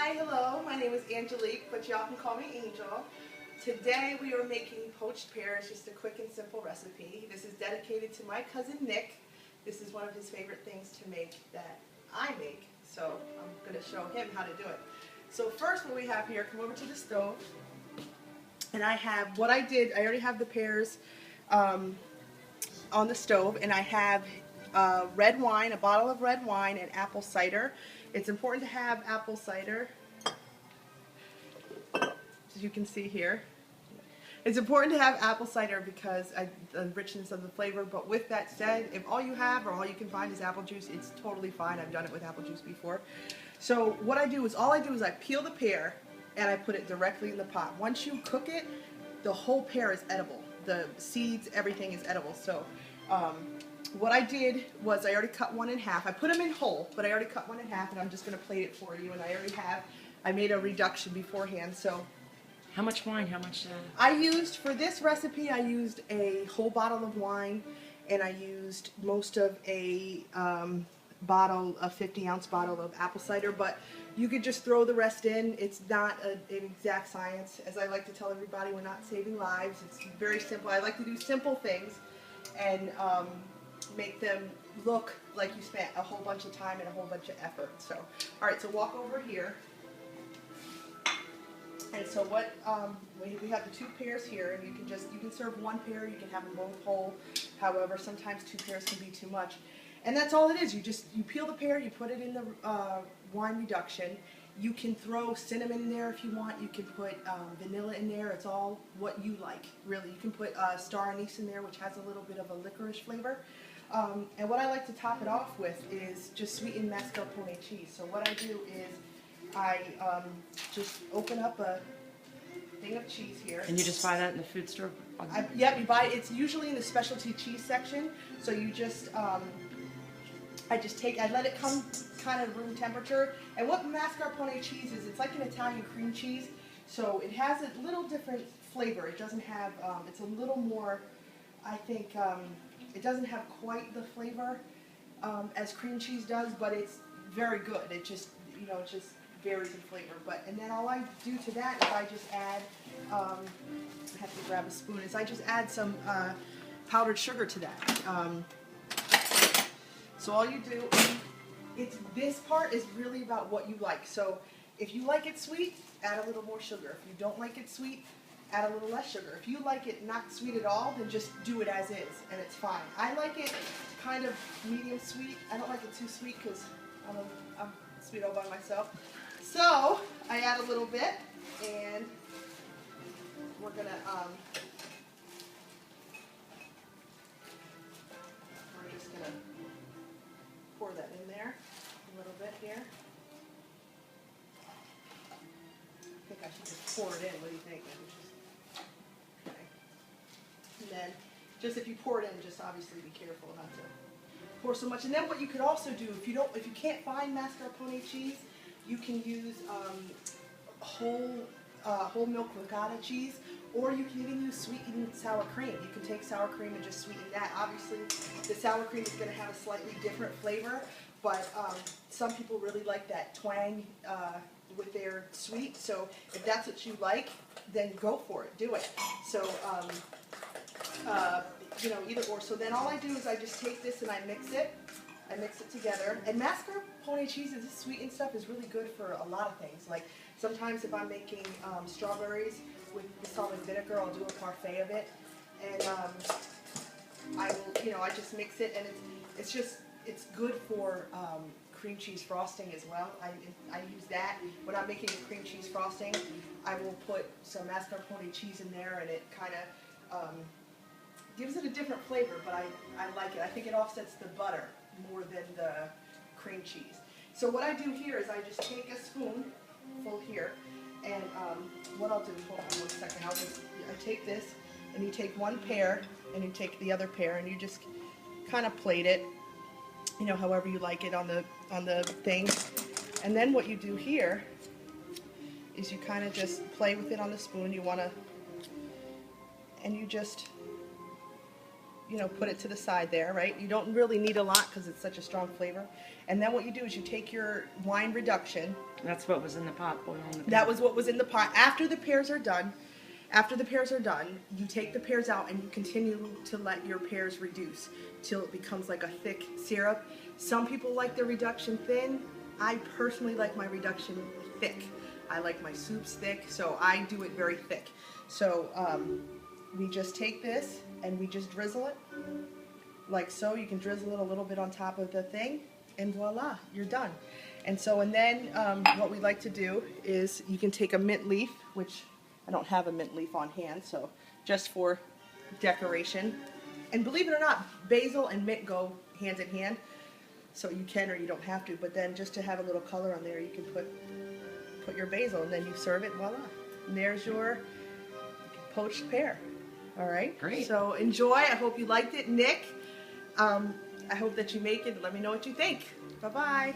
Hi, hello, my name is Angelique, but y'all can call me Angel. Today we are making poached pears, just a quick and simple recipe. This is dedicated to my cousin Nick. This is one of his favorite things to make that I make, so I'm going to show him how to do it. So first what we have here, come over to the stove, and I have, what I did, I already have the pears on the stove, and I have red wine, a bottle of red wine, and apple cider. It's important to have apple cider, as you can see here. It's important to have apple cider because the richness of the flavor, but with that said, if all you have or all you can find is apple juice, it's totally fine. I've done it with apple juice before. So what I do is, all I do is I peel the pear and I put it directly in the pot. Once you cook it, the whole pear is edible. The seeds, everything is edible. So what I did was I already cut one in half. I put them in whole, but I already cut one in half, and I'm just going to plate it for you. And I made a reduction beforehand. So how much wine? How much? I used, for this recipe, I used a whole bottle of wine, and I used most of a 50-ounce bottle of apple cider, but you could just throw the rest in. It's not an exact science. As I like to tell everybody, we're not saving lives. It's very simple. I like to do simple things and make them look like you spent a whole bunch of time and a whole bunch of effort. So, all right, so walk over here. And so what, we have the two pears here, and you can serve one pear, you can have them both whole. However, sometimes two pears can be too much. And that's all it is. You peel the pear, you put it in the wine reduction. You can throw cinnamon in there if you want. You can put vanilla in there. It's all what you like, really. You can put star anise in there, which has a little bit of a licorice flavor. And what I like to top it off with is just sweetened mascarpone cheese. So what I do is I just open up a thing of cheese here. And you just buy that in the food store? Yep, you buy it. It's usually in the specialty cheese section. So you just, I let it come kind of room temperature. And what mascarpone cheese is, it's like an Italian cream cheese. So it has a little different flavor. It doesn't have, it's a little more, I think, it doesn't have quite the flavor as cream cheese does, but it's very good. It just, it just varies in flavor. And then all I do to that is I just add, I have to grab a spoon, is I just add some powdered sugar to that. So all you do, this part is really about what you like. So if you like it sweet, add a little more sugar. If you don't like it sweet, add a little less sugar. If you like it not sweet at all, then just do it as is, and it's fine. I like it kind of medium sweet. I don't like it too sweet because I'm sweet all by myself. So I add a little bit, and we're gonna just gonna pour that in there a little bit here. I think I should just pour it in. What do you think? Okay. And then, just if you pour it in, just obviously be careful not to pour so much. And then what you could also do, if you can't find mascarpone cheese, you can use whole milk ricotta cheese, or you can even use sweetened sour cream. You can take sour cream and just sweeten that. Obviously, the sour cream is going to have a slightly different flavor, but some people really like that twang with their sweet. So if that's what you like, then go for it. Do it. So, either or. So then all I do is I just take this and I mix it. I mix it together. And mascarpone cheese, this sweetened stuff, is really good for a lot of things. Like sometimes if I'm making strawberries with salt and vinegar, I'll do a parfait of it. And I will, I just mix it, and it's good for cream cheese frosting as well. I use that. When I'm making a cream cheese frosting, I will put some mascarpone cheese in there, and it kind of gives it a different flavor, but I like it. I think it offsets the butter more than the cream cheese. So what I do here is I just take a spoonful here, and what I'll do, hold on 1 second, I take this, and you take one pear, and you take the other pear, and you just kind of plate it, however you like it on the thing. And then what you do here is you kind of just play with it on the spoon. And you just you know, put it to the side there, right? You don't really need a lot because it's such a strong flavor. And then what you do is you take your wine reduction. That's what was in the pot boiling. That was what was in the pot. After the pears are done, you take the pears out and you continue to let your pears reduce till it becomes like a thick syrup. Some people like their reduction thin. I personally like my reduction thick. I like my soups thick, so I do it very thick. So we just take this and we just drizzle it like so. You can drizzle it a little bit on top of the thing, and voila, you're done. And so, and then what we like to do is you can take a mint leaf, which I don't have a mint leaf on hand, so just for decoration. And believe it or not, basil and mint go hand in hand, so you can or you don't have to. But then just to have a little color on there, you can put your basil, and then you serve it, voila. And there's your poached pear. All right? Great. So enjoy. I hope you liked it. Nick, I hope that you make it. Let me know what you think. Bye-bye.